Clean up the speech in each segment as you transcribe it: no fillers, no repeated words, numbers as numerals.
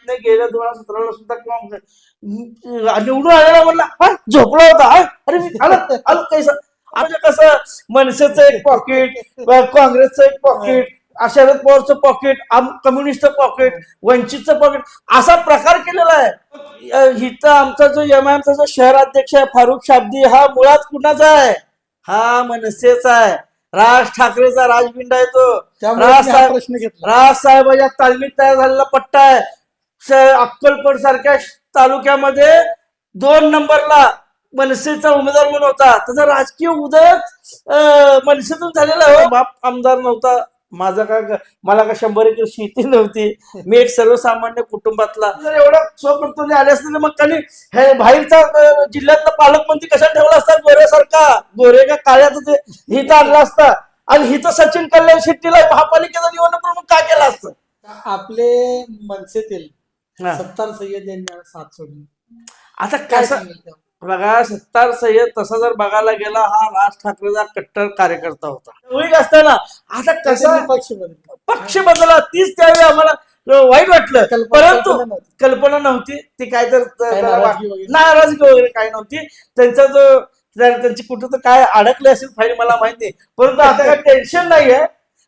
नाही, गेल्या 2017ला सुद्धा किंवा निवडून आलेला म्हणला झोपला होता. अरे मी आलं आलं कैसा. म्हणजे कसं मनसेचं एक पॉकेट, काँग्रेसचं एक पॉकेट, शरद पवारचं पॉकेट, कम्युनिस्टचं पॉकेट, वंचितचं पॉकेट, असा प्रकार केलेला आहे. इथं आमचा जो एमआयएमचा जो शहर अध्यक्ष आहे फारुख शाब्दी, हा मुळात कुणाचा आहे? हा मनसेचा आहे. राज ठाकरेचा राजबिंडा आहे तो. राज साहेबांच्या तालमीत तयार झालेला पट्टा आहे. अक्कलकोट सारख्या तालुक्यामध्ये 2 नंबरला मनसेचा उमेदवार म्हणून होता. त्याचा राजकीय उदय मनसेतून झालेला आहे. बाप आमदार नव्हता माझा, का मला का 100 एकर शेती नव्हती, मी एक सर्वसामान्य कुटुंबातला. जर एवढा स्वप्रतोनी आले असते तर मग त्यांनी हे बाहेरचा जिल्ह्यातला पालकमंत्री कशा ठेवला असता? गोऱ्यासारखा, गोरे का काळ्यात ते हिथं आणला असता. आणि हिथं सचिन कल्याण शेट्टीला महापालिकेचा निवडणूक प्रमुख का केला असतं? आपले मनसेतील सत्तार सय्यद यांनी साथ सोडली. आता कसं बघा, सत्तार सय्यद तसा जर बघायला गेला, हा राज ठाकरेचा कट्टर कार्यकर्ता होता होईल असताना. आता कसं पक्ष बदलला, तीच त्यावेळी आम्हाला वाईट वाटलं, परंतु कल्पना नव्हती ती काय तर नाराजगी वगैरे काय नव्हती. त्यांचा जो त्यांची कुठं तर काय अडकले असेल फाईल मला माहिती, परंतु आता काय टेन्शन नाहीये.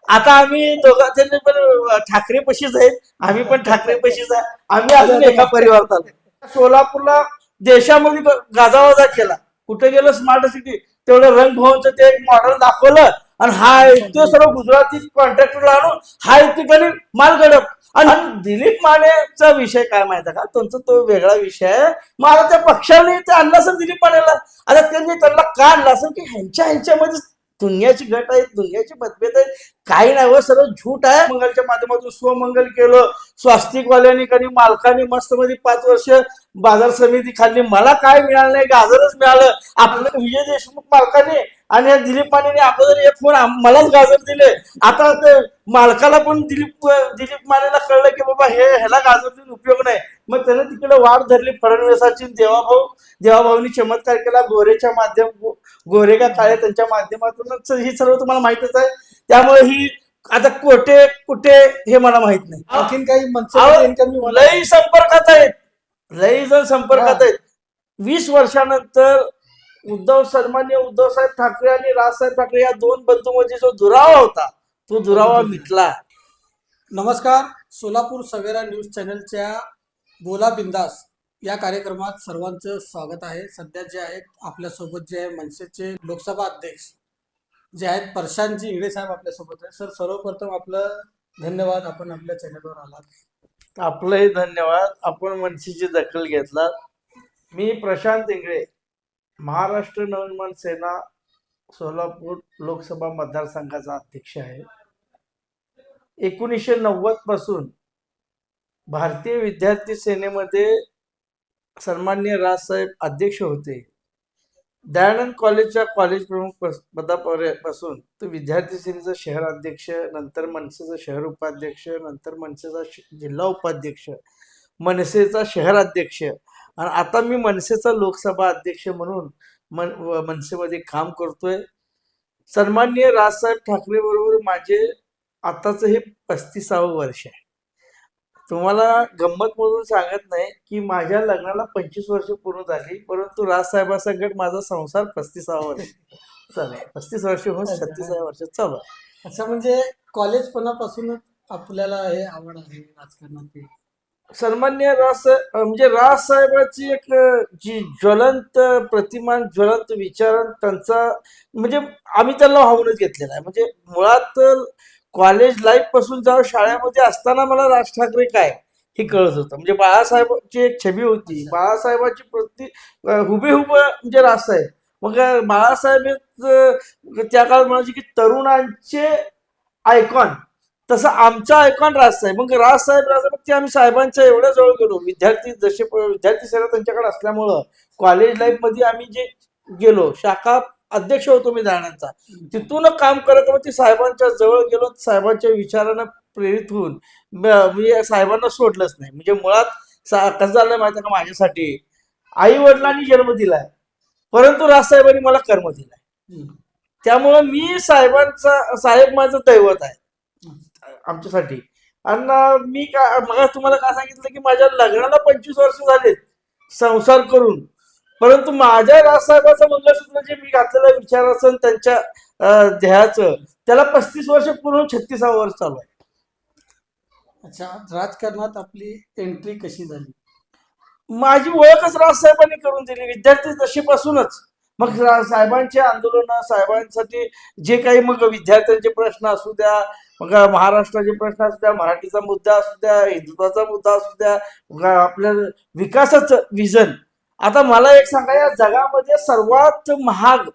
आता आम्ही दोघांचे पण ठाकरे पशीच आहेत, आम्ही पण ठाकरे पशीच आहे. आम्ही अजून एका परिवारात आलो. सोलापूरला देशामध्ये गाजावाजा केला, कुठे गेलं स्मार्ट सिटी, तेवढं रंगभवनचं ते एक मॉडेल दाखवलं आणि हा ते सर्व गुजराती कॉन्ट्रॅक्टरला आणून हा एक ठिकाणी माल गडप. आणि दिलीप मानेचा विषय काय माहिती का, त्यांचा तो वेगळा विषय आहे. मग आता त्या पक्षाने ते आणलं असेल दिलीप मानेला, आता त्यांनी त्यांना का आणलं असेल की ह्यांच्यामध्ये दुनियाची गट आहेत, दुनियाची मतभेद आहेत, काही नाही व सर्व झूट आहे. मंगलच्या माध्यमातून स्वमंगल केलं, स्वास्तिकवाल्यांनी काही मालकांनी मस्त मध्ये 5 वर्ष बाजार समिती खाल्ली, मला काय मिळालं नाही, गाजरच मिळालं. आपलं विजय देशमुख मालकाने आणि दिलीप मानेने अगोदर एक फोन मलाच गाजर दिले. आता ते मालकाला पण दिलीप मानेला कळलं की बाबा ह्याला गाजर देऊन उपयोग नाही. मग त्याने तिकडे वाट धरली फडणवीसाची. देवाभाऊनी चमत्कार केला गोरेच्या गोरे का काळे त्यांच्या माध्यमातूनच ही सर्व तुम्हाला माहितच आहे. त्यामुळे ही आता कुठे हे मला माहित नाही. आणखीन काही लई संपर्कात आहेत, लई जण संपर्कात आहेत. 20 वर्षानंतर सन्मान्य उद्धवसाहेब ठाकरे आणि राजसाहेब ठाकरे या 2 बंधूंमध्ये जो दुरावा होता तो दुरावा मिटला. नमस्कार, सोलापूर सवेरा न्यूज चॅनलच्या बोला बिंदास या कार्यक्रमात सर्वांचं स्वागत आहे. सध्या जे आहेत आपल्यासोबत जे आहे मनसेचे लोकसभा अध्यक्ष जे आहेत प्रशांतजी इंगळे साहेब आपल्यासोबत आहे. सर, सर्वप्रथम आपलं धन्यवाद, आपण आपल्या चॅनलवर आलात. आपलंही धन्यवाद, आपण मनसेची दखल घेतला. मी प्रशांत इंगळे, महाराष्ट्र नवनिर्माण सेना सोलापूर लोकसभा मतदारसंघाचा अध्यक्ष आहे. 1990 पासून भारतीय विद्यार्थी सेनेमध्ये सन्माननीय राजसाहेब अध्यक्ष होते. दयानंद कॉलेजच्या कॉलेज प्रमुख पदापासून तो विद्यार्थी सेनेचा शहर अध्यक्ष, नंतर मनसेचा शहर उपाध्यक्ष, नंतर मनसेचा जिल्हा उपाध्यक्ष, मनसेचा शहर अध्यक्ष आणि आता मी मनसेचा लोकसभा अध्यक्ष म्हणून मनसेमध्ये काम करतोय. सन्माननीय राजसाहेब ठाकरे बरोबर माझे आताच हे 35वे वर्ष आहे. तुम्हाला गंमत म्हणून सांगत नाही की माझ्या लग्नाला 25 वर्ष पूर्ण झाली, परंतु राजसाहेबांसकट माझा संसार 35वा वर्ष चालू आहे. 35 वर्ष होऊन 36व्या वर्षात चालू आहे. असं म्हणजे कॉलेजपणापासूनच आपल्याला हे आवड आहे राजकारणाची. सन्मान्य म्हणजे राजसाहेबांची एक जी ज्वलंत प्रतिमा, ज्वलंत विचार त्यांचा, म्हणजे आम्ही त्यांना वाहूनच घेतलेला आहे. म्हणजे मुळात कॉलेज लाईफ पासून जेव्हा शाळेमध्ये असताना मला राज ठाकरे काय हे कळत होतं. म्हणजे बाळासाहेबांची एक छबी होती, बाळासाहेबांची हुबेहूब म्हणजे राजसाहेब. मग बाळासाहेब त्या काळात म्हणायचे की तरुणांचे आयकॉन, तसं आमचा आयकॉन राजसाहेब. मग राजसाहेब ते आम्ही साहेबांच्या एवढ्या जवळ गेलो. विद्यार्थी सेना त्यांच्याकडे असल्यामुळं कॉलेज लाईफ मध्ये आम्ही जे गेलो, शाखा अध्यक्ष होतो मी दयानंदचा, तिथून काम करत मग ती साहेबांच्या जवळ गेलो. साहेबांच्या विचारानं प्रेरित होऊन मी साहेबांना सोडलंच नाही. म्हणजे मुळात कसं झालं माहिती का, माझ्यासाठी आई वडिलांनी जन्म दिलाय, परंतु राजसाहेबांनी मला कर्म दिलाय. त्यामुळं मी साहेब माझं दैवत आहे आमच्यासाठी. आणि मी काय मग तुम्हाला काय सांगितलं की माझ्या लग्नाला 25 वर्ष झालेत संसार करून, परंतु माझ्या राजसाहेबाचं मंगळसूत्र जे मी घातलेलं विचाराचं त्यांच्या ध्येयाचं, त्याला 35 वर्ष पूर्ण 36 वर्ष चालू आहे. अच्छा, राजकारणात आपली एंट्री कशी झाली? माझी ओळखच राजसाहेबांनी करून दिली विद्यार्थी दशेपासूनच. मग साहेबांचे आंदोलन, साहेबांसाठी जे काही मग विद्यार्थ्यांचे प्रश्न असू द्या, मग महाराष्ट्राचे प्रश्न असू द्या, मराठीचा मुद्दा असू द्या, हिंदुत्वाचा मुद्दा असू द्या, मग आपल्या विकासाचं विजन. आता मला एक सांगा, या जगामध्ये सर्वात महाग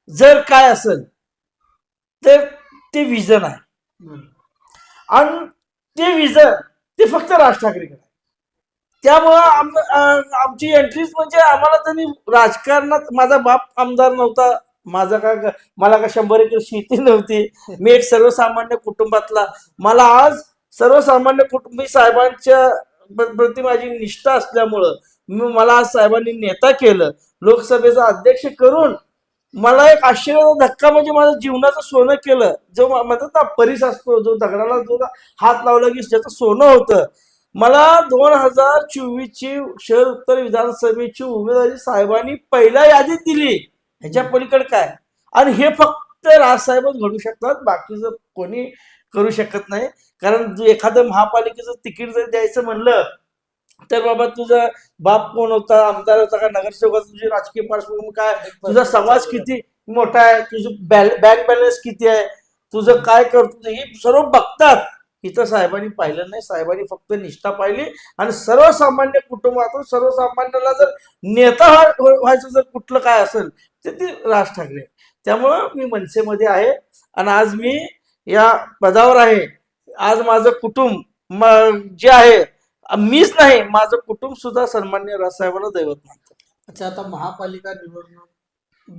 जर काय असेल तर ते विजन आहे. बरं. आणि ते विजन ते फक्त राज ठाकरेकडे आहे. त्यामुळं आमची एंट्रीज म्हणजे आम्हाला त्यांनी राजकारणात, माझा बाप आमदार नव्हता, माझा मला का 100 एकर शेती नव्हती, मी एक सर्वसामान्य कुटुंबातला, मला आज सर्वसामान्य कुटुंबी साहेबांच्या प्रति माझी निष्ठा असल्यामुळं मला आज साहेबांनी नेता केलं, लोकसभेचा अध्यक्ष करून मला एक आश्चर्याचा धक्का म्हणजे माझं जीवनाचं सोनं केलं. जो म्हणतात ना परीस असतो, जो दगडाला जो हात लावला की ज्याचं सोनं होतं, मला 2024ची शहर उत्तर विधानसभेची उमेदवारी साहेबांनी पहिल्या यादीत दिली. ह्याच्या पलीकडे काय? आणि हे फक्त राजसाहेबच घडू शकतात, बाकीचं कोणी करू शकत नाही. कारण एखादं महापालिकेचं तिकीट जर द्यायचं म्हणलं तर बाबा तुझा बाप कोण होता, आमदार होता का नगरसेवक, तुझी राजकीय पार्श्वभूमी काय, तुझा समाज किती मोठा आहे, तुझं बँक बॅलन्स किती आहे, तुझं काय करतो, हे सर्व बघतात. इथं साहेबांनी पाहिलं नाही. साहेबांनी फक्त निष्ठा पाहिली आणि सर्वसामान्य कुटुंबातून सर्वसामान्याला जर नेता व्हायचं जर कुठलं काय असेल तर ते राज ठाकरे. त्यामुळं मी मनसेमध्ये आहे आणि आज मी या पदावर आहे. आज माझं कुटुंब जे आहे, मीच नाही, माझं कुटुंब सुद्धा सन्मान्य राजसाहेबांना दैवत मानतं. अच्छा, आता महापालिका निवडणूक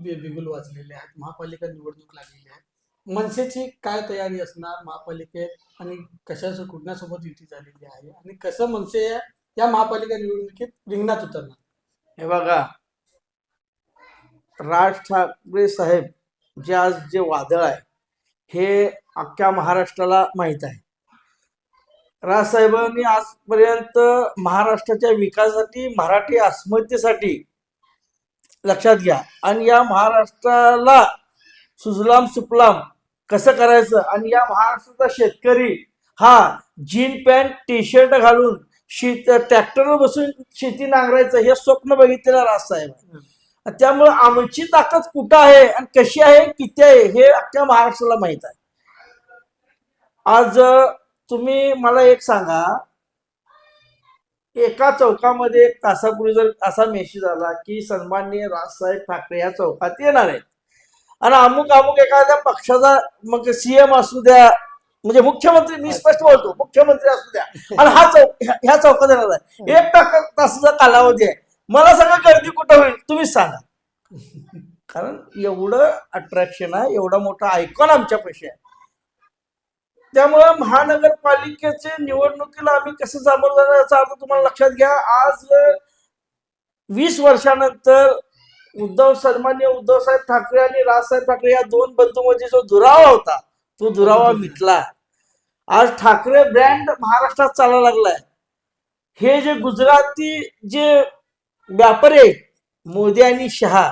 बिगुल वाजलेले आहेत, महापालिका निवडणूक लागलेली आहे, मनसेची काय तयारी असणार महापालिकेत आणि कशाचं कुठण्यासोबत युती झालेली आहे आणि कसं मनसे या महापालिका निवडणुकीत रिंगणात उतरणार? हे बघा, राज ठाकरे साहेब जे आज जे वादळ आहे हे अख्ख्या महाराष्ट्राला माहीत आहे. राजसाहेबांनी आजपर्यंत महाराष्ट्राच्या विकासासाठी, मराठी अस्मितेसाठी, लक्षात घ्या, आणि या महाराष्ट्राला सुजलाम सुफलाम कसं करायचं, आणि या महाराष्ट्राचा शेतकरी हा जीन पॅन्ट टी शर्ट घालून ट्रॅक्टरवर बसून शेती नांगरायचं हे स्वप्न बघितलेलं राजसाहेब. त्यामुळे आमची ताकद कुठं आहे आणि कशी आहे, किती आहे, हे अख्ख्या महाराष्ट्राला माहित आहे. आज तुम्ही मला एक सांगा, एका चौकामध्ये एक तासापूर्वी जर असा मेसेज आला की सन्माननीय राजसाहेब ठाकरे या चौकात येणार आहेत आणि अमुक अमुक एखाद्या पक्षाचा, मग सीएम असू द्या, म्हणजे मुख्यमंत्री, मी स्पष्ट बोलतो, मुख्यमंत्री असू द्या, आणि ह्या चौकात येणार आहे, 1 तासाचा कालावधी आहे, मला सगळं गर्दी कुठं होईल तुम्हीच सांगा. कारण एवढं अट्रॅक्शन आहे, एवढा मोठा आयकॉन आमच्या पैसे आहे. त्यामुळं महानगरपालिकेचे निवडणुकीला आम्ही कसं सामोरं जाणार याचा अर्थ तुम्हाला लक्षात घ्या. आज 20 वर्षानंतर सन्माननीय उद्धवसाहेब ठाकरे आणि राजसाहेब ठाकरे या दोन बंधूमध्ये जो दुरावा होता तो दुरावा मिटला. आज ठाकरे ब्रँड महाराष्ट्रात चालायला लागलाय. हे जे गुजराती जे व्यापारी आहेत, मोदी आणि शहा,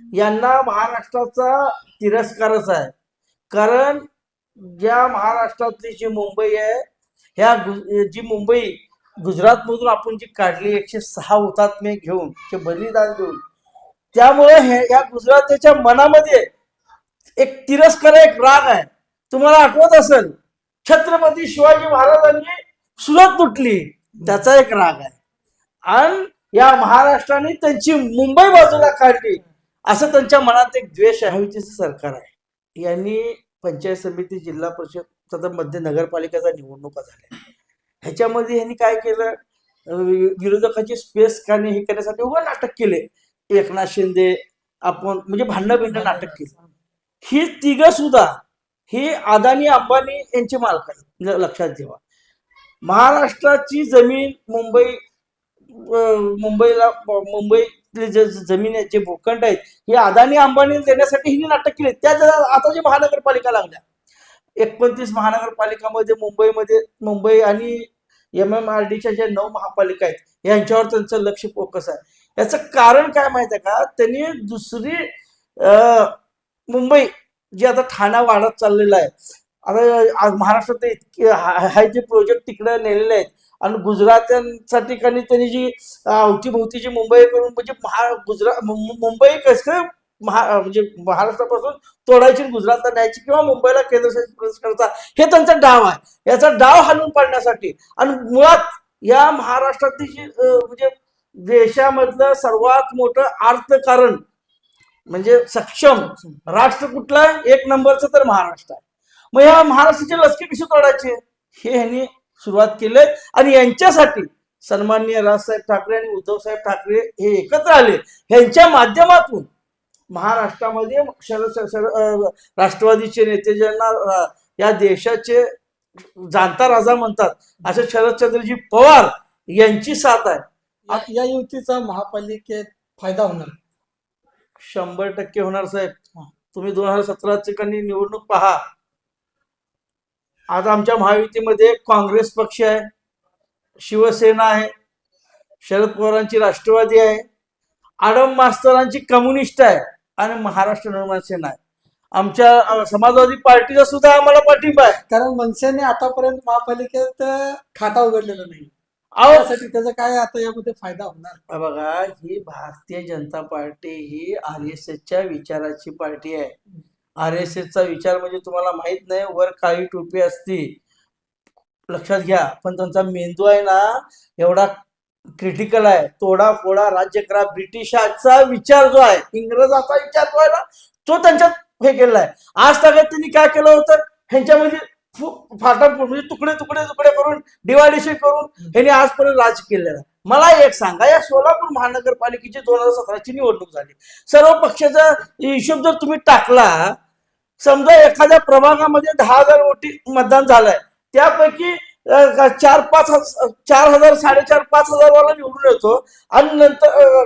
यांना महाराष्ट्राचा तिरस्कारच आहे. कारण ज्या महाराष्ट्रातली जी मुंबई आहे, ह्या जी मुंबई गुजरातमधून आपण जी काढली 106 हुतात्मे घेऊन, ते बलिदान देऊन, त्यामुळे ह्या गुजरातीच्या मनामध्ये एक तिरस्कार, एक राग आहे. तुम्हाला आठवत असेल छत्रपती शिवाजी महाराजांनी सुरत लुटली, त्याचा एक राग आहे. आणि या महाराष्ट्राने त्यांची मुंबई बाजूला काढली असं त्यांच्या मनात एक द्वेष आहे. युतीचं सरकार आहे. यांनी पंचायत समिती, जिल्हा परिषद, मध्ये नगरपालिकेचा निवडणुका झाल्या. ह्याच्यामध्ये यांनी काय केलं, विरोधकाची स्पेस काढणे हे करण्यासाठी उभं नाटक केले. एकनाथ शिंदे आपण म्हणजे भांडण नाटक केलं. ही तिघं सुद्धा ही अदानी अंबानी यांचे मालक आहेत, लक्षात ठेवा. महाराष्ट्राची जमीन मुंबईतले जे जमीन आहेत, जे भूखंड आहेत, हे अदानी अंबानी देण्यासाठी हिने नाटक केले. त्या आता जे महानगरपालिका लागल्या, 29 महानगरपालिकामध्ये मुंबई आणि MMRDच्या ज्या 9 महापालिका आहेत यांच्यावर त्यांचं लक्ष फोकस आहे. याचं कारण काय माहिती आहे का? त्यांनी दुसरी मुंबई जी आता ठाणा वाढत चाललेला आहे, आता महाराष्ट्रात इतके हाय जे प्रोजेक्ट तिकडे नेलेले आहेत आणि गुजरात्यांच्या ठिकाणी त्यांनी जी अवतीभोवतीची मुंबई करून म्हणजे मुंबई कसं म्हणजे महाराष्ट्रापासून तोडायची, गुजरातला न्यायची किंवा मुंबईला केंद्रशासित प्रदेश करायचा, हे त्यांचा डाव आहे. याचा डाव हलवून पाडण्यासाठी आणि मुळात या महाराष्ट्रातील जी म्हणजे देशामधलं सर्वात मोठं अर्थकारण म्हणजे सक्षम राष्ट्र कुठलं आहे? 1 नंबरचं तर महाराष्ट्र आहे. मग या महाराष्ट्राचे लसके कशी तोडायचे हे ह्यांनी सुरुवात केली आणि यांच्यासाठी सन्माननीय राजसाहेब ठाकरे आणि उद्धवसाहेब ठाकरे हे एकत्र आले. ह्यांच्या माध्यमातून महाराष्ट्रामध्ये राष्ट्रवादीचे नेते ज्यांना या देशाचे जाणता राजा म्हणतात असे शरदचंद्रजी पवार यांची साथ आहे. या युतीचा महापालिकेत फायदा होणार? 100% होणार साहेब. तुम्ही 2017 निवडणूक पहा. आज आमच्या महायुतीमध्ये काँग्रेस पक्ष आहे, शिवसेना आहे, शरद पवारांची राष्ट्रवादी आहे, आडम मास्तरांची कम्युनिस्ट आहे आणि महाराष्ट्र निर्माण सेना आहे. आमच्या समाजवादी पार्टीचा सुद्धा आम्हाला पाठिंबा आहे. कारण मनसेने आतापर्यंत महापालिकेत खाता उघडलेला नाही. त्यासाठी त्याचा काय आता यामध्ये फायदा होणार? बघा, ही भारतीय जनता पार्टी ही RSSच्या विचाराची पार्टी आहे. RSSचा विचार म्हणजे तुम्हाला माहित नाही, वर काळी टोपी असती, लक्षात घ्या. पण त्यांचा मेंदू आहे ना एवढा क्रिटिकल आहे. तोडा फोडा राज्य करा, ब्रिटिशांचा विचार जो आहे, इंग्रजाचा विचार जो आहे ना तो त्यांच्यात हे केलेला आहे. आज तक त्यांनी काय केलं होतं, ह्यांच्यामध्ये फाटाफूट म्हणजे तुकडे तुकडे तुकडे करून डिवायडेशन करून ह्यांनी आजपर्यंत राज केलेलं आहे. मला एक सांगा, या सोलापूर महानगरपालिकेची 2017ची निवडणूक झाली. सर्व पक्षाचा हिशोब जर तुम्ही टाकला, समजा एखाद्या प्रभागामध्ये 10,000 वोटी मतदान झालंय, त्यापैकी 4,000 5,500 वाला निवडून येतो आणि नंतर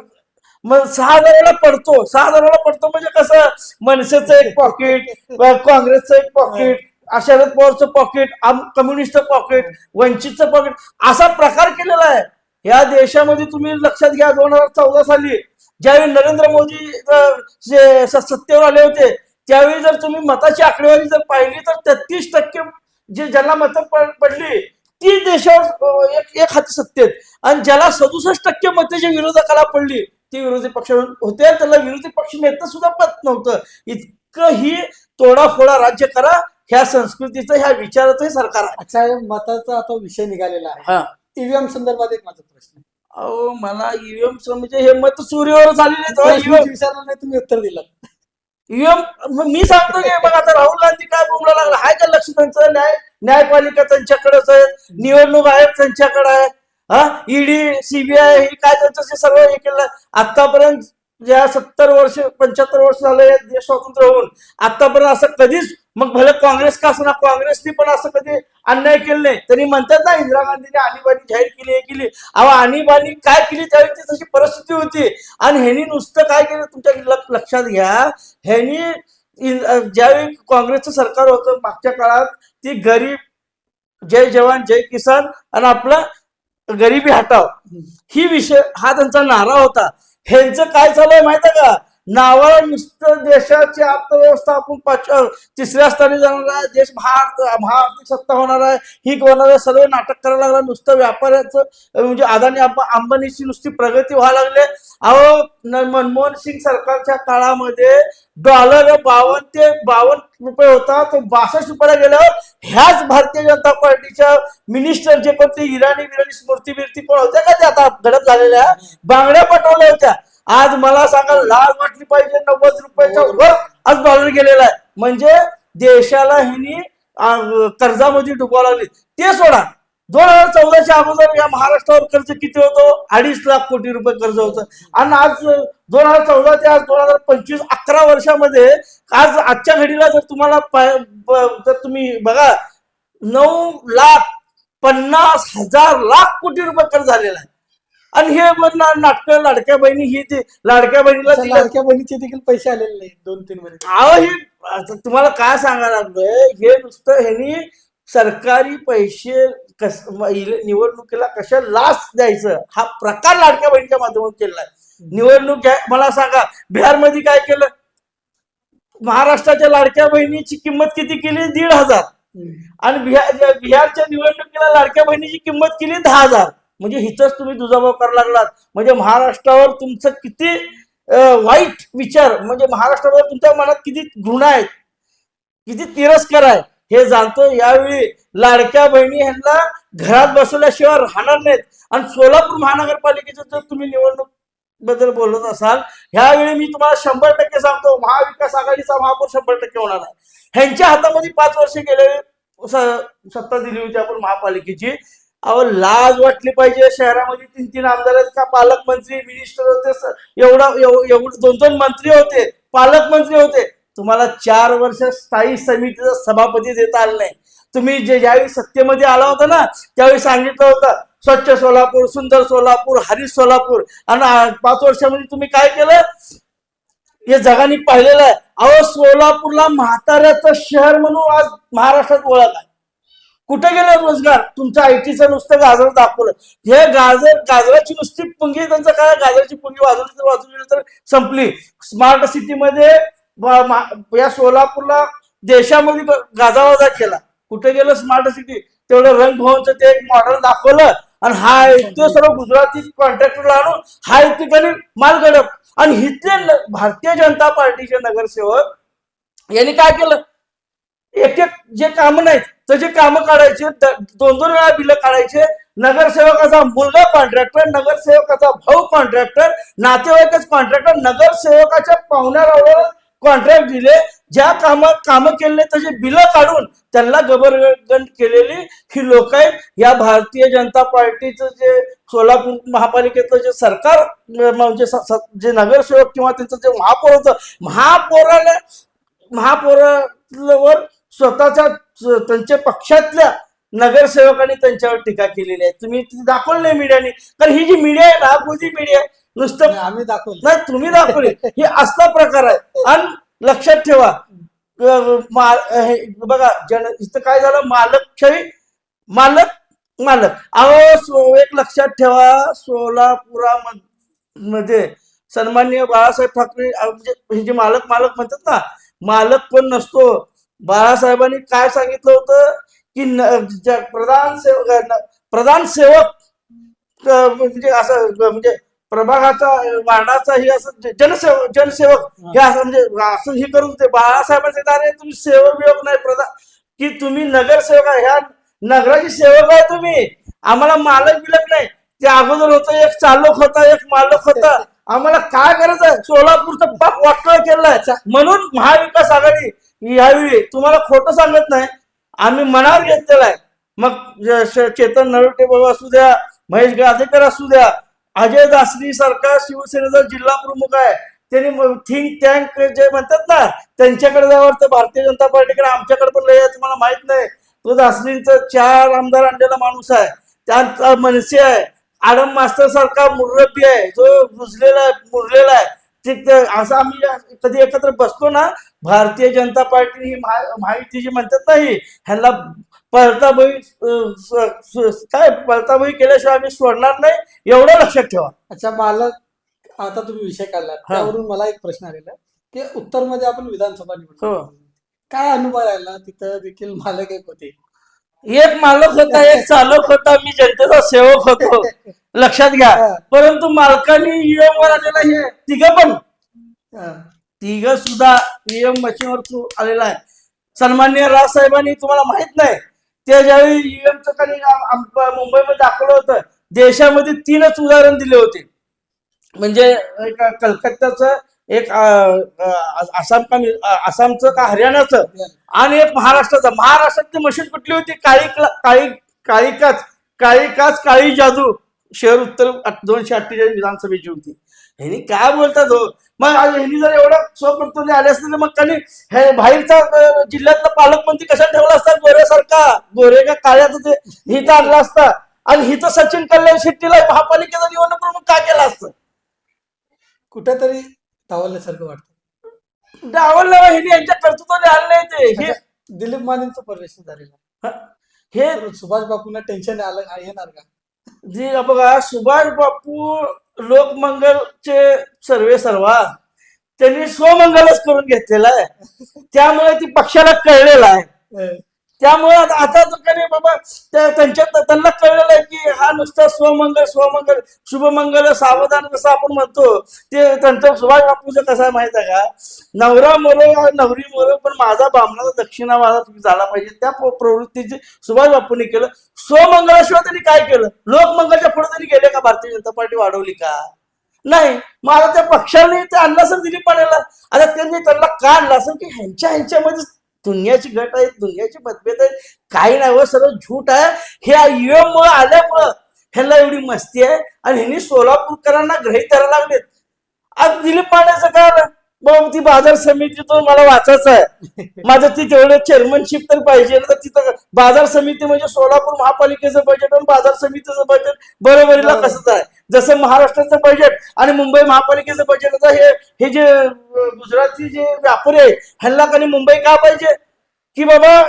मग 6,000 पडतो. 6,000 पडतो म्हणजे कसं, मनसेचं एक पॉकेट, काँग्रेसचं एक पॉकेट, शरद पवारचं पॉकेट, कम्युनिस्टचं पॉकेट, वंचितचं पॉकेट, असा प्रकार केलेला आहे या देशामध्ये. तुम्ही लक्षात घ्या, 2014 साली ज्यावेळी नरेंद्र मोदी सत्तेवर आले होते त्यावेळी जर तुम्ही मताची आकडेवारी जर पाहिली तर 33% जे ज्यांना मतं पडली ती देशावर एक हाती सत्तेत, आणि ज्याला 67% मते जे विरोधकाला पडली ती विरोधी पक्ष होते. त्याला विरोधी पक्ष नेता सुद्धा पत नव्हतं. इतकं ही तोडाफोडा राज्य करा ह्या संस्कृतीचं, ह्या विचाराचं हे सरकार आहे. अच्छा, मताचा आता विषय निघालेला आहे. ईव्हीएम संदर्भात एक माझा प्रश्न. अहो, मला ईव्हीएम म्हणजे हे मत चोरीवर झालेले विचारलं नाही, तुम्ही उत्तर दिलं. ईव्हीएम मी सांगतो की बघा, आता राहुल गांधी काय बोंबला लागला, हाय का लक्ष त्यांचं? न्यायपालिका त्यांच्याकडेच आहे, निवडणूक आयोग त्यांच्याकडे आहे, ईडी CBI हे काय त्यांचं सर्व हे केलं. आतापर्यंत ज्या 70 वर्ष 75 वर्ष झाले देश स्वातंत्र्य होऊन आतापर्यंत असं कधीच, मग भले काँग्रेस का असं, काँग्रेसने पण असं कधी अन्याय केले नाही. त्यांनी म्हणतात ना, इंदिरा गांधीने आणीबाणी जाहीर केली, हे केली. अहो, आणीबाणी काय केली त्यावेळी तशी परिस्थिती होती. आणि ह्यांनी नुसतं काय केलं तुमच्या लक्षात घ्या, ह्यांनी ज्यावेळी काँग्रेसचं सरकार होतं मागच्या काळात, ती गरीब जय जवान जय किसान आणि आपला गरिबी हटाव ही विषय हा त्यांचा नारा होता. ह्यांचं काय चालूय माहिती आहे का, नावाला नुसतं देशाची अर्थव्यवस्था आपण 3ऱ्या स्थानी जाणार आहे, देश महाआर्थिक सत्ता होणार आहे, ही होणार आहे, सर्व नाटक करायला लागला. नुसतं व्यापाऱ्याचं म्हणजे अदानी अंबानीची नुसती प्रगती व्हायला लागले. अहो, मनमोहन सिंग सरकारच्या काळामध्ये डॉलर 52 ते 52 रुपये होता, तो 62 रुपयाला गेल्यावर ह्याच भारतीय जनता पार्टीच्या मिनिस्टर जे कोणते इराणी स्मृती बिर्ती कोण होत्या का, त्या आता घडत झालेल्या बांगड्या पटवल्या होत्या. आज मला सांगा, लाज वाटली पाहिजे, 90 रुपयाच्या वर आज डॉलर गेलेला आहे. म्हणजे देशाला ह्यांनी कर्जामध्ये डुबवायला लागली. ते सोडा, 2014च्या अगोदर या महाराष्ट्रावर कर्ज किती होतं? 2.5 लाख कोटी रुपये कर्ज होतं. आणि आज 2014 ते आज 2025 11 वर्षामध्ये आज आजच्या घडीला जर तुम्हाला जर तुम्ही बघा, 9,50,000 लाख कोटी रुपये कर्ज झालेला आहे. आणि हे नाटक लाडक्या बहिणी, ही लाडक्या बहिणीला लाडक्या बहिणीचे देखील पैसे आलेले नाही 2-3 महिने. अहो, ही आता तुम्हाला काय सांगायला लागलोय, हे नुसतं ह्यांनी सरकारी पैसे निवडणुकीला कशा लाच द्यायचं हा प्रकार लाडक्या बहिणीच्या माध्यमातून केलाय. निवडणूक मला सांगा, बिहारमध्ये काय केलं? महाराष्ट्राच्या लाडक्या बहिणीची किंमत किती केली? 1,500. आणि बिहारच्या निवडणुकीला लाडक्या बहिणीची किंमत केली 10,000. म्हणजे हिचंच तुम्ही दुजाभाव करायला लागलात. म्हणजे महाराष्ट्रावर तुमचं किती वाईट विचार, म्हणजे महाराष्ट्रावर तुमच्या मनात किती घृणा आहेत, किती तिरस्कार आहे हे जाणतो. यावेळी लाडक्या बहिणी ह्यांना घरात बसवल्याशिवाय राहणार नाहीत. आणि सोलापूर महानगरपालिकेचं जर तुम्ही निवडणूक बद्दल बोलत असाल, ह्यावेळी मी तुम्हाला 100% सांगतो, महाविकास आघाडीचा महापौर 100% होणार आहे. ह्यांच्या हातामध्ये 5 वर्ष गेले सत्ता दिली होती आपण महापालिकेची. अहो, लाज वाटली पाहिजे. शहरामध्ये 3-3 आमदार आहेत का? पालकमंत्री, मिनिस्टर होते, एवढं 2-2 मंत्री होते, पालकमंत्री होते. तुम्हाला 4 वर्ष स्थायी समितीचा सभापती देता आलं नाही. तुम्ही ज्यावेळी सत्तेमध्ये आला होता ना, त्यावेळी सांगितलं होतं स्वच्छ सोलापूर, सुंदर सोलापूर, हरित सोलापूर. आणि 5 वर्षामध्ये तुम्ही काय केलं हे जगाने पाहिलेलं आहे. अहो, सोलापूरला म्हाताऱ्याचं शहर म्हणून आज महाराष्ट्रात ओळख आहे. कुठे गेलं रोजगार? तुमच्या आयटीचं नुसतं गाजर दाखवलं. हे गाजराची नुसती पुंगी, त्यांचं काय, गाजराची पुंगी वाजवली तर संपली. स्मार्ट सिटीमध्ये या सोलापूरला देशामध्ये गाजावाजा केला. कुठे गेलं स्मार्ट सिटी? तेवढं रंगभवनचं ते एक मॉडेल दाखवलं आणि हा ते सर्व गुजराती कॉन्ट्रॅक्टरला आणून हा ठिकाणी माल गडप. आणि इथले भारतीय जनता पार्टीचे नगरसेवक यांनी काय केलं? एक जे कामं नाहीत त्याचे कामं काढायचे, 2-2 वेळा बिलं काढायचे. नगरसेवकाचा मुलगा कॉन्ट्रॅक्टर, नगरसेवकाचा भाऊ कॉन्ट्रॅक्टर, नातेवाईकच कॉन्ट्रॅक्टर, नगरसेवकाच्या पाहुण्यावर कॉन्ट्रॅक्ट दिले. ज्या कामं केले त्याचे बिलं काढून त्यांना गबरगंड केलेली ही लोक आहेत. या भारतीय जनता पार्टीचं जे सोलापूर महापालिकेचं जे सरकार, म्हणजे जे नगरसेवक किंवा त्यांचं जे महापौर होतं, महापौरावर स्वतःच्या त्यांच्या पक्षातल्या नगरसेवकांनी त्यांच्यावर टीका केलेली आहे. तुम्ही दाखवलं नाही मीडियाने. कारण ही जी मीडिया आहे ना, बोलती मीडिया नुसतं आम्ही दाखवलं नाही, तुम्ही दाखवले. ही असला प्रकार आहे. आणि लक्षात ठेवा, बघा इथं काय झालं, मालकशाही, मालक. अहो, एक लक्षात ठेवा, सोलापुरामध्ये सन्माननीय बाळासाहेब ठाकरे म्हणजे हे जे मालक म्हणतात ना, मालक पण नसतो. बाळासाहेबांनी काय सांगितलं होतं की प्रधान सेवक म्हणजे असं, म्हणजे प्रभागाचा, वार्डाचा हे असं जनसेवक हे असं, म्हणजे असं हे करून ते बाळासाहेबांचे दारे तुम्ही सेवक बिवक नाही, प्रधान की तुम्ही नगरसेवक आहे, ह्या नगराची सेवक आहे तुम्ही. आम्हाला मालक बिलक नाही. ते अगोदर होतं, एक चालक होता, एक मालक होता. आम्हाला काय गरज आहे? सोलापूरचं पाक वाटलं केलंय. म्हणून महाविकास आघाडी यावेळी तुम्हाला खोटं सांगत नाही, आम्ही मनावर घेतलेलं आहे. मग चेतन नरोटे बाबा असू द्या, महेश गादेकर असू द्या, अजय दासरी सारखा शिवसेनेचा जिल्हा प्रमुख आहे, त्यांनी थिंक टँक जे म्हणतात ना, त्यांच्याकडे जावं तर भारतीय जनता पार्टीकडे. आमच्याकडे पण लय तुम्हाला माहित नाही. तो दासरींचा 4 आमदार आणलेला माणूस आहे. त्यात मनसे आहे, आडम मास्तर सारखा मुर्रबी आहे, जो मुरलेला आहे. असं आम्ही कधी एकत्र बसतो ना, भारतीय जनता पार्टी ही महायुती जी म्हणतात ना, ही ह्यांना पळताबळी केल्याशिवाय आम्ही सोडणार नाही, एवढं लक्षात ठेवा. अच्छा, मालक, आता तुम्ही विषय काढला, त्यावरून मला एक प्रश्न आलेला की उत्तरमध्ये आपण विधानसभा निवडणूक, काय अनुभव राहिला? तिथं देखील मालक एक होते, एक मालक होता, एक चालक होता, मी जनतेचा सेवक होतो. लक्षात घ्या. परंतु मालकांनी ईएम वर आलेला हे तिघ सुद्धा ईएम मशीनवर आलेला आहे. सन्माननीय राजसाहेबांनी, तुम्हाला माहित नाही, ते ज्यावेळी ईएमचं काही मुंबईमध्ये दाखवलं होतं, देशामध्ये 3च उदाहरण दिले होते. म्हणजे एक कलकत्त्याचं, एक आसामचं का हरियाणाचं, आणि एक महाराष्ट्राचं. महाराष्ट्रातली मशीन कुठली होती? काळी जादू शहर उत्तर 248 विधानसभेची होती. ह्यांनी काय बोलतात हो? मग ह्यांनी जर एवढं स्वप्रतोने आले असते तर मग त्यांनी हे बाहेरचा जिल्ह्यातला पालकमंत्री कशा ठेवला असता? गोऱ्यासारखा, गोरे का काळ्याचं ते हिथं आणला असता. आणि हिथं सचिन कल्याण शेट्टीला महापालिकेचा निवडणूक प्रमुख का केला असतं? कुठेतरी धावल्यासारखं वाटतं. डावललं हे यांच्या कर्तृत्वाने आलं नाही ते हे दिलीप मानेंचा प्रवेश झालेला हे तर सुभाष बापूंना टेन्शन आलं येणार का? जे बघा सुभाष बापू लोकमंगलचे सर्वे सर्वा त्यांनी स्वमंगलच करून घेतलेला आहे त्यामुळे ती पक्षाला कळलेला आहे त्यामुळे आता तर का नाही बाबा त्यांना कळलेलं आहे की हा नुसता स्वमंगल शुभमंगल सावधान कसं आपण म्हणतो ते त्यांचं सुभाष बापूचं कसं आहे माहित आहे का नवरा मरो नवरी मरो पण माझा बामणाचा दक्षिणा माझा झाला पाहिजे त्या प्रवृत्तीचे सुभाष बापूंनी केलं स्वमंगलाशिवाय त्यांनी काय केलं लोकमंगलच्या पुढे त्यांनी गेले का भारतीय जनता पार्टी वाढवली का नाही मग आता त्या पक्षाने ते आणलं असेल दिलीप पाण्याला आता त्यांनी त्यांना का आणलं असेल की ह्यांच्यामध्ये दुनियाची गट आहेत दुनियाची मतभेद आहेत काही नाही व सर्व झूट आहे हे युएमुळे आल्यामुळं ह्यांना एवढी मस्ती आहे आणि ह्यांनी सोलापूरकरांना गृहीत करायला लागलेत आज दिलीप पाण्याचं काय आलं मग ती बाजार समितीतून मला वाचायचं आहे माझं ती तेवढं चेअरमनशिप तर पाहिजे ना तर तिथं बाजार समिती म्हणजे सोलापूर महापालिकेचं बजेट आणि बाजार समितीचं बजेट बरोबरीला कसंच आहे जसं महाराष्ट्राचं बजेट आणि मुंबई महापालिकेचं बजेट आता हे जे गुजरातची जे व्यापारी आहे ह्यांना कधी मुंबई का पाहिजे की बाबा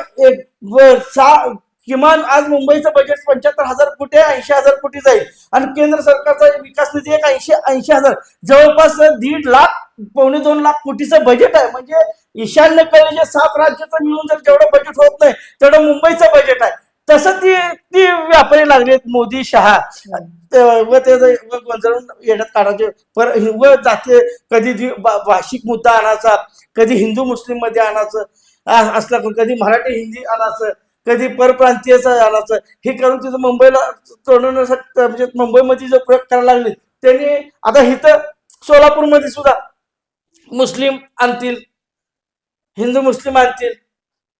किमान आज मुंबईचं बजेट 75,000 कोटी 80,000 कोटी जाईल आणि केंद्र सरकारचा विकास निधी एक 80,000 जवळपास 1.5 लाख 1.25 लाख कोटीचं बजेट आहे म्हणजे ईशान्येकडे जे 7 राज्याचं मिळून जर जेवढं बजेट होत नाही तेवढं मुंबईचं बजेट आहे तसं ती व्यापारी लागले मोदी शहा व ते गोंधळून येण्यात काढायचे व जाते कधी भाषिक मुद्दा आणायचा कधी हिंदू मुस्लिम मध्ये आणायचं असलं कधी मराठी हिंदी आणायचं कधी परप्रांतीयचं आणायचं हे करून तिथं मुंबईला तोडवण्यासाठी म्हणजे मुंबईमध्ये जो प्रयोग करायला लागले त्यांनी आता इथं सोलापूरमध्ये सुद्धा मुस्लिम आणतील हिंदू मुस्लिम आणतील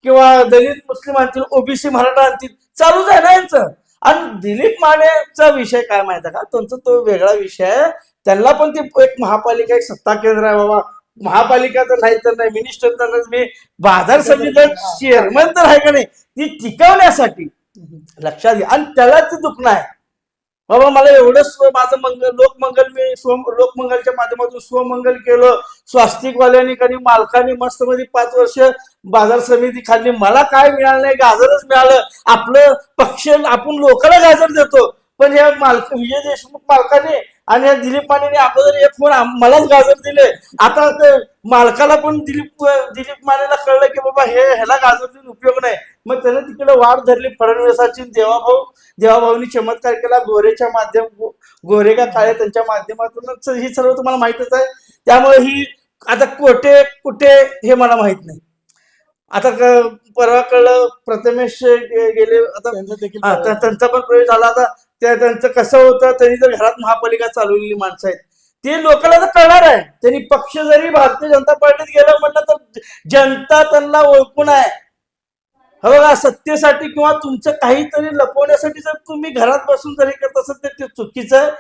किंवा दलित मुस्लिम आणतील ओबीसी मराठा आणतील चालूच आहे ना यांचं आणि दिलीप मानेचा विषय काय माहिती का त्यांचा तो वेगळा विषय आहे त्यांना पण ती एक महापालिका एक सत्ता केंद्र आहे बाबा महापालिका तर नाही तर नाही मिनिस्टर तर नाही मी बाजार समितीचा चेअरमन तर आहे का नाही ती टिकवण्यासाठी लक्षात घ्या आणि त्याला ते दुखणं आहे बाबा मला एवढं माझं लोकमंगल मी लोकमंगलच्या माध्यमातून स्वमंगल केलं स्वास्तिकवाल्यांनी कधी मालकांनी मस्त मध्ये 5 वर्ष बाजार समिती खाल्ली मला काय मिळालं नाही गाजरच मिळालं आपलं पक्ष आपण लोकांना गाजर देतो पण या विजय देशमुख मालकाने आणि या दिलीप मानेने अगोदर एक फोन मलाच गाजर दिले आता ते मालकाला पण दिलीप मानेला कळलं की बाबा ह्याला गाजर देऊन उपयोग नाही मग त्याने तिकडे वाट धरली फडणवीसाची देवाभाऊनी चमत्कार केला गोरे का काळे त्यांच्या माध्यमातून ही सर्व तुम्हाला माहितच आहे त्यामुळे ही आता कुठे हे मला माहित नाही आता परवा कळलं प्रथमेश गेले आता त्यांचा पण प्रवेश झाला आता त्यांचं कसं होतं त्यांनी जर घरात महापालिका चालवलेली माणसं आहेत ते लोकांना तर कळणार आहे त्यांनी पक्ष जरी भारतीय जनता पार्टीत गेलं म्हणलं तर जनता त्यांना ओळखून आहे बघा सत्तेसाठी किंवा तुमचं काहीतरी लपवण्यासाठी जर तुम्ही घरात बसून जरी करत असाल तर ते चुकीचं आहे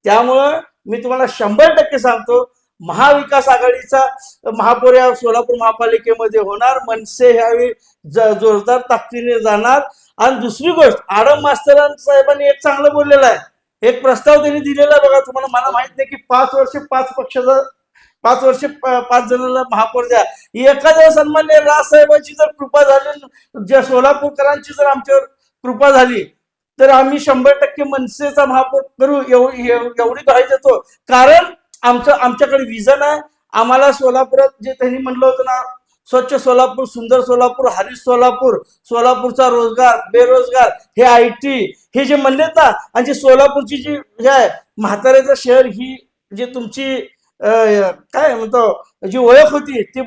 त्यामुळं मी तुम्हाला 100% सांगतो महाविकास आघाडीचा महापौर या सोलापूर महापालिकेमध्ये होणार मनसे ह्यावेळी जोरदार ताकदीने जाणार आणि दुसरी गोष्ट आडम मास्तर साहेबांनी एक चांगलं बोललेलं आहे एक प्रस्ताव त्यांनी दिलेला आहे बघा तुम्हाला मला माहित नाही की 5 वर्ष 5 पक्षाचा 5 वर्ष 5 जणांना महापौर द्या एखाद्या सन्मान्य राजसाहेबांची जर कृपा झाली ज्या सोलापूरकरांची जर आमच्यावर कृपा झाली तर आम्ही 100% मनसेचा महापौर करू एवढी ग्वाही देतो कारण आमच्याकडे विजन आहे आम्हाला सोलापुरात जे त्यांनी म्हणलं होतं ना स्वच्छ सोलापूर सुंदर सोलापूर हरीश सोलापूरचा रोजगार बेरोजगार हे IT हे जे म्हणलेत ना आणि जे सोलापूरची जी हे आहे म्हाताऱ्याचं शहर ही जे तुमची काय म्हणतो जी ओळख होती ती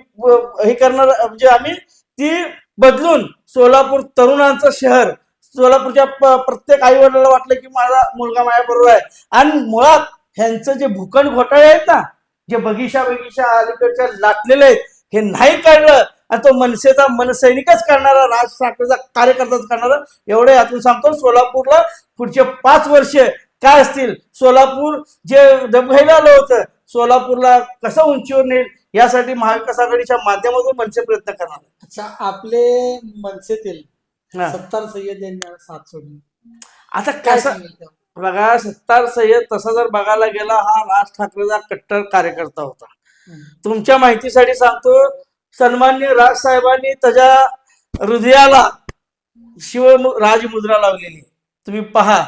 हे करणार म्हणजे आम्ही ती बदलून सोलापूर तरुणांचं शहर सोलापूरच्या प्रत्येक आई वडिलांना वाटलं की माझा मुलगा माझ्याबरोबर आहे आणि मुळात ह्यांचं जे भूखंड घोटाळे आहेत ना जे बगीचा अलीकडच्या लाटलेले आहेत हे नाही काढलं आणि तो मनसेचा मनसैनिकच करणारा राज ठाकरेचा कार्यकर्ताच करणारा एवढं यातून सांगतो सोलापूरला पुढचे 5 वर्ष काय असतील सोलापूर जे दबघायला आलं होतं सोलापूरला कसं उंचीवर नेईल यासाठी महाविकास आघाडीच्या माध्यमातून मनसे प्रयत्न करणार अच्छा आपले मनसेतील सत्तार सय्यद यांनी साथ सोडली आता कसं बघा सत्तार सय्यद तसा जर बघायला गेला हा राज ठाकरेचा कट्टर कार्यकर्ता होता तुमच्या माहितीसाठी सांगतो, सन्माननीय राजसाहेबांनी त्याच्या हृदयाला राजमुद्रा लावलेली आहे. तुम्ही पहा,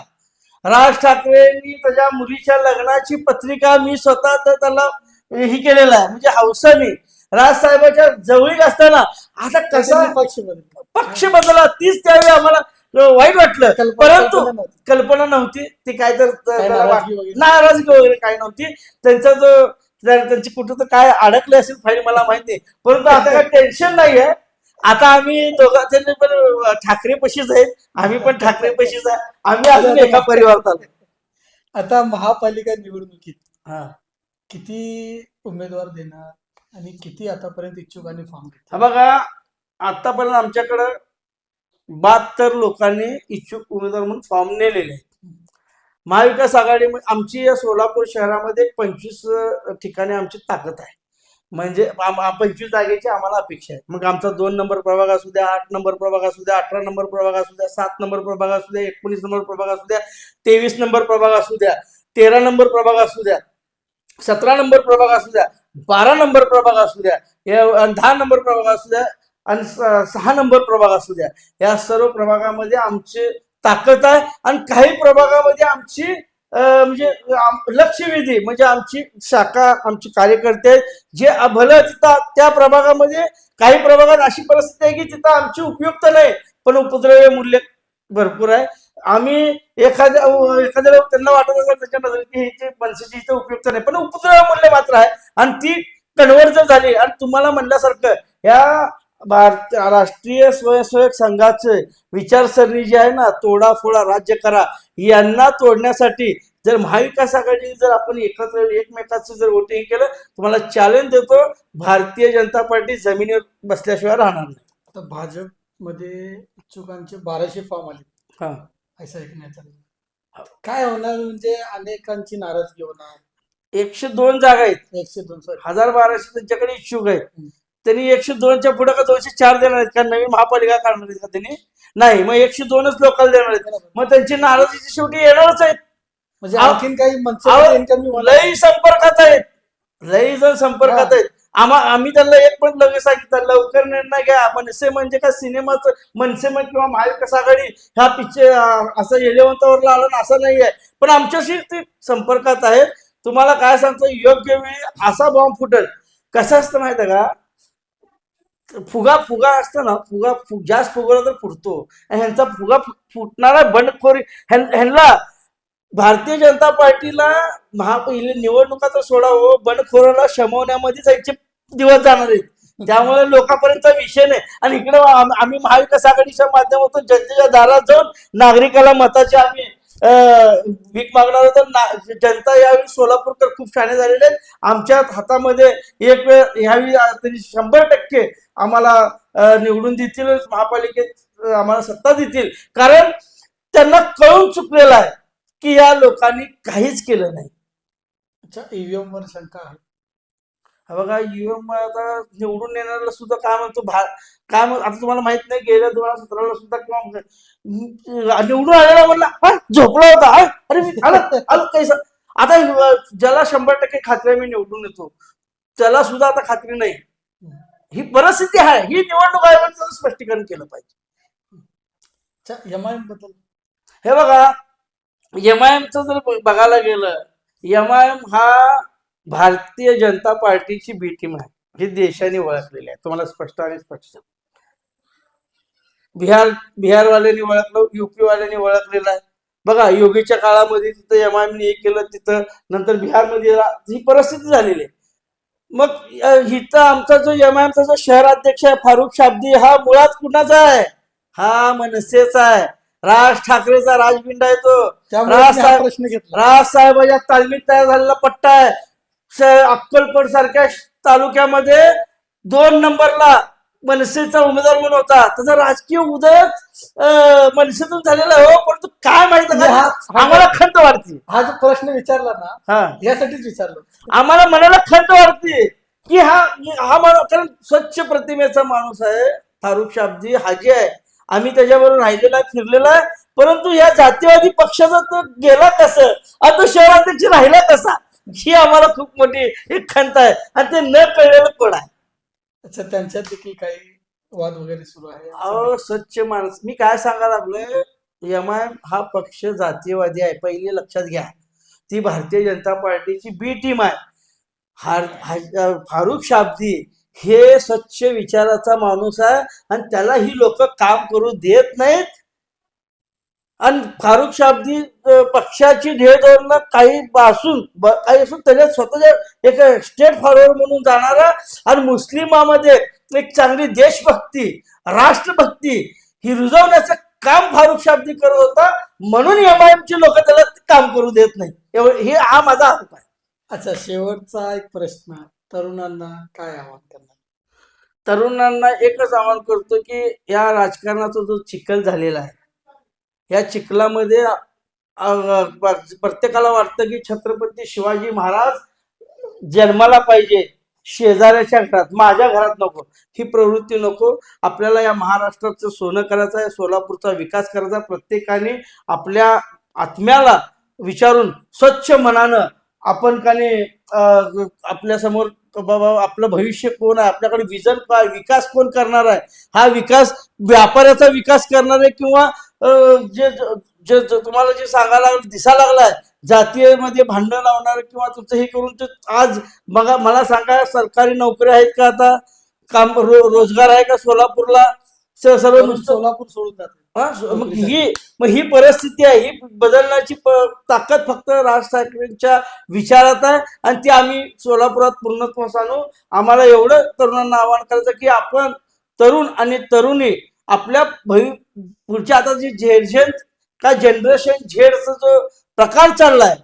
राज ठाकरेंनी त्याच्या मुलीच्या लग्नाची पत्रिका मी स्वतः त्याला ही केलेला आहे, म्हणजे हौसाने राजसाहेबाच्या जवळीक असताना आता कसा पक्ष बदलला, तीच त्यावेळी आम्हाला वाईट वाटलं, परंतु कल्पना नव्हती ती काय तर नाराजगी वगैरे काय नव्हती. त्यांचा जो त्यांची कुठं तर काय अडकले असेल फाईल मला माहिती नाही, परंतु आता काय टेन्शन नाही आहे. आता आम्ही दोघांचे पण ठाकरे पशीच आहेत, आम्ही पण ठाकरे पशीच आहे, आम्ही अजून एका परिवारात आलो. आता महापालिका निवडणुकीत किती उमेदवार देणार आणि किती आतापर्यंत इच्छुकांनी फॉर्म घेतला? बघा, आतापर्यंत आमच्याकडं 72 लोकांनी इच्छुक उमेदवार म्हणून फॉर्म नेलेले आहेत. महाविकास आघाडी आमची या सोलापूर शहरामध्ये 25 ठिकाणी आमची ताकद आहे, म्हणजे 25 जागेची आम्हाला अपेक्षा आहे. मग आमचा 2 नंबर प्रभाग असू द्या, 8 नंबर प्रभाग असू द्या, 18 नंबर प्रभाग असू द्या, 7 नंबर प्रभाग असू द्या, 19 नंबर प्रभाग असू द्या, 23 नंबर प्रभाग असू द्या, 13 नंबर प्रभाग असू द्या, 17 नंबर प्रभाग असू द्या, 12 नंबर प्रभाग असू द्या, 10 नंबर प्रभाग असू द्या आणि 6 नंबर प्रभाग असू द्या, या सर्व प्रभागामध्ये आमची ताकद आहे. आणि काही प्रभागामध्ये आमची म्हणजे लक्षवेधी म्हणजे आमची शाखा, आमचे कार्यकर्ते आहेत जे भलं तिथं त्या प्रभागामध्ये, काही प्रभागात अशी परिस्थिती आहे की तिथं आमची उपयुक्त नाही, पण उपद्रव्य मूल्य भरपूर आहे. आम्ही एखाद्याला त्यांना वाटत असेल त्याच्या नजरेत की ही मनसेची इथं उपयुक्त नाही, पण उपद्रव्य मूल्य मात्र आहे. आणि ती कन्व्हर्ट जर झाली, आणि तुम्हाला म्हणल्यासारखं या राष्ट्रीय स्वयंसेवक संघाचे विचारसरणी जी आहे ना, तोडाफोडा राज्य करा, यांना तोडण्यासाठी जर महाविकास आघाडी जर आपण एकत्र एकमेकाचं जर वोटिंग केलं, तुम्हाला चॅलेंज देतो, भारतीय जनता पार्टी जमिनीवर बसल्याशिवाय राहणार नाही. आता भाजपमध्ये इच्छुकांचे 1200 फॉर्म आले, असं ऐकण्यात आलं. काय होणार, म्हणजे अनेकांची नाराजगी होणार. 102 जागा आहेत, 102 1200 त्यांच्याकडे इच्छुक आहेत. त्यांनी 102च्या पुढे का 204 देणार आहेत का? नवीन महापालिका काढणार आहेत का त्यांनी? नाही, मग 102च लोकांना देणार आहेत. मग त्यांची नाराजी शेवटी येणारच आहेत. म्हणजे आणखीन काही लई संपर्कात आहेत, लई जण संपर्कात आहेत. आम्ही त्यांना एक पण लगेच सांगितलं, लवकर निर्णय घ्या. मनसे म्हणजे का सिनेमाचं मनसे किंवा महाविकास आघाडी ह्या पिक्चर असं एलेवंतावरला आलं ना असं नाही आहे, पण आमच्याशी ते संपर्कात आहेत. तुम्हाला काय सांगतो, योग्य वेळी असा बॉम्ब फुटेल. कसं असतं माहिती आहे का, फुगा असतो ना, जास्त फुगवला तर फुटतो. ह्यांचा फुगा फुटणारा बंडखोरी, ह्यांना भारतीय जनता पार्टीला निवडणुका तर सोडा हो, बंडखोराला शमवण्यामध्येच यांचे दिवस जाणार आहेत. त्यामुळे लोकांपर्यंतचा विषय नाही. आणि इकडे आम्ही महाविकास आघाडीच्या माध्यमातून जनतेच्या दारात जाऊन नागरिकाला मताचे आम्ही भीक मागणार होतो. जनता यावेळी सोलापूरकर खूप शाणे झालेले आहेत. आमच्या हातामध्ये एक वेळ ह्यावेळी तरी 100% आम्हाला निवडून देतील, महापालिकेत आम्हाला सत्ता देतील, कारण त्यांना कळून चुकलेलं आहे की या लोकांनी काहीच केलं नाही. अच्छा, ईव्हीएम वर शंका आहे. बघा, ईव्हीएम आता निवडून येणाऱ्याला सुद्धा काय म्हणतो काय आता तुम्हाला माहित नाही, गेल्या 2017ला सुद्धा किंवा निवडून आलेला म्हणला झोपला होता, अरे मी आलं कैसा. आता ज्याला 100% खात्री मी निवडून येतो त्याला सुद्धा आता खात्री नाही. ही परिस्थिती आहे. ही निवडणूक आयोगाने त्याचं स्पष्टीकरण केलं पाहिजे. एमआयएम बद्दल हे बघा, एमआयएमचं जर बघायला गेलं, एमआयएम हा भारतीय जनता पार्टीची बी टीम आहे, ही देशाने ओळखलेली आहे. तुम्हाला स्पष्ट आणि स्पष्ट बिहारवाल्यांनी ओळखलं, युपी वाल्यांनी ओळखलेलं आहे. बघा, योगीच्या काळामध्ये तिथं एमआयएमने एक केलं, तिथं नंतर बिहारमध्ये ही परिस्थिती झालेली आहे. मग इथं आमचा जो एमआयएमचा जो शहर अध्यक्ष आहे फारुख शाब्दी, हा मुळात कुणाचा आहे? हा मनसेचा आहे, राज ठाकरेचा राजबिंड आहे तो. राजसाहेबांच्या तालमीत तयार झालेला पट्टा आहे. अक्कलकोट सारख्या तालुक्यामध्ये 2 नंबरला मनसेचा उमेदवार म्हणून होता. त्याचा राजकीय उदयच मनसेतून झालेला आहे. परंतु काय माहिती का, आम्हाला खंत वाटते. हा जो प्रश्न विचारला ना, यासाठीच विचारलो. आम्हाला मनाला खंत वाटते की हा माणूस, कारण स्वच्छ प्रतिमेचा माणूस आहे फारुख शाब्दी, हाजी आहे. आम्ही त्याच्याबरोबर राहिलेला आहे, फिरलेला आहे. परंतु या जातीवादी पक्षाचा तो गेला कसं, आता शहराध्यक्ष राहिला कसा, ही आम्हाला खूप मोठी एक खंत आहे आणि ते न कळलेलं कोण आहे. अच्छा, त्यांच्यात देखील काही वाद वगैरे सुरू आहे अहो स्वच्छ माणूस, मी काय सांगायला लागलोय, एमआयएम हा पक्ष जातीयवादी आहे, पहिले लक्षात घ्या. ती भारतीय जनता पार्टीची बी टीम आहे. फारुख शाब्दी हे स्वच्छ विचाराचा माणूस आहे आणि त्याला ही लोक काम करू देत नाहीत. आणि फारुख शाब्दी पक्षाची ध्येय धोरणं काही असून त्याच्यात स्वतःच्या एक स्टेट फॉरवर्ड म्हणून जाणारा आणि मुस्लिमामध्ये एक चांगली देशभक्ती, राष्ट्रभक्ती ही रुजवण्याचं काम फारुख शाब्दी करत होता, म्हणून एमआयएमची लोक त्याला काम करू देत नाही. हे हा माझा आरोप आहे. अच्छा, शेवटचा एक प्रश्न, तरुणांना काय आवाहन करणार? तरुणांना एकच आवाहन करतो की या राजकारणाचा जो चिखल झालेला आहे, या चिखलामध्ये प्रत्येकाला वाटतं की छत्रपती शिवाजी महाराज जन्माला पाहिजे शेजाऱ्याच्या घरात, माझ्या घरात नको. ही प्रवृत्ती नको. आपल्याला या महाराष्ट्राचं सोनं करायचं आहे, सोलापूरचा विकास करायचा. प्रत्येकाने आपल्या आत्म्याला विचारून स्वच्छ मनानं आपण आपल्या समोर बाबा आपलं भविष्य कोण आहे, आपल्याकडे विजन काय, विकास कोण करणार आहे, हा विकास व्यापाऱ्याचा विकास करणार आहे किंवा जे जे तुम्हाला जे सांगायला दिसायला लागलाय जातीयमध्ये भांडण लावणार किंवा तुमचं हे करून आज बघा, मला सांगा सरकारी नोकऱ्या आहेत का आता, रोजगार आहे का सोलापूरला? सर्व नुसतं सोलापूर सोडून जाते. मग ही परिस्थिती आहे. ही बदलण्याची ताकद फक्त राज ठाकरेंच्या विचारात आहे आणि ती आम्ही सोलापुरात पूर्णत्वास आणू. आम्हाला एवढं तरुणांना आवाहन करायचं की आपण तरुण आणि तरुणी आपल्या पुढच्या आता जी जनरेशन झेडचा जो प्रकार चाललाय,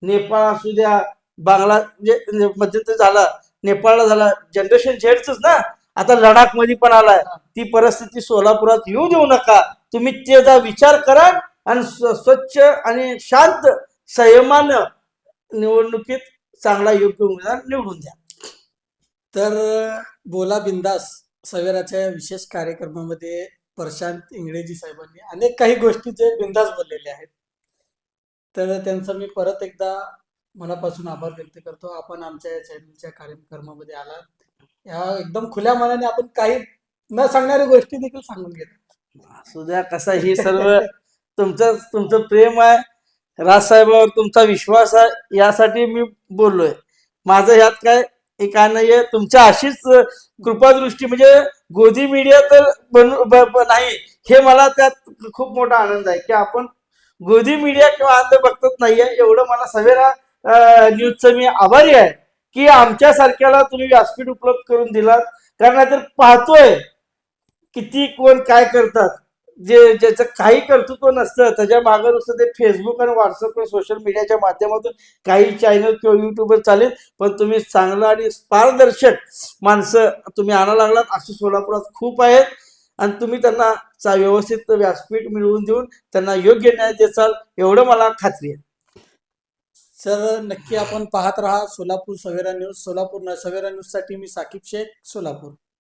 नेपाळ असू द्या, बांगला म्हणजे मध्यंतरी झाला, नेपाळला झाला, जनरेशन झेडच ना, आता लडाख मध्ये पण आलाय. ती परिस्थिती सोलापुरात येऊ देऊ नका. तुम्ही त्याचा विचार करा आणि स्वच्छ आणि शांत संयमानं निवडणुकीत चांगला योग्य उमेदवार निवडून द्या. तर बोला बिंदास सवेराच्या विशेष कार्यक्रमामध्ये प्रशांत इंगळेजी साहेबांनी अनेक काही गोष्टीचे बिंदास बोललेले आहेत. तर त्यांचा मी परत एकदा मनापासून आभार व्यक्त करतो. आपण आमच्या या चॅनलच्या कार्यक्रमामध्ये आलात, या एकदम खुल्या मनाने आपण काही न सांगणाऱ्या गोष्टी देखील सांगून घेतो. सुद्या कसा ही सर्व तुमचं प्रेम आहे, राजसाहेबावर तुमचा विश्वास आहे, यासाठी मी बोललोय. माझं ह्यात काय नाहीये, तुमच्या अशीच कृपादृष्टी म्हणजे गोदी मीडिया तर नाही, हे मला त्यात खूप मोठा आनंद आहे की आपण गोदी मीडिया किंवा अंध बघतच नाहीये. एवढं मला सवेरा न्यूजचं मी आभारी आहे की आमच्यासारख्याला तुम्ही व्यासपीठ उपलब्ध करून दिलात. कारण नाहीतर पाहतोय किती कोण काय करतात, ज्याचं काही कर्तृत्व नसतं, त्याच्या मागे नुसतं ते फेसबुक आणि व्हॉट्सअप सोशल मीडियाच्या माध्यमातून काही चॅनल किंवा युट्यूबवर चालेल. पण तुम्ही चांगलं आणि पारदर्शक माणसं तुम्ही आणा लागलात, अशी सोलापुरात खूप आहेत आणि तुम्ही त्यांना व्यवस्थित व्यासपीठ मिळवून देऊन त्यांना योग्य न्याय देचाल, एवढं मला खात्री आहे. सर नक्की आपण पाहत राहा सोलापूर सवेरा न्यूज. सवेरा न्यूज साठी मी साकिब शेख, सोलापूर.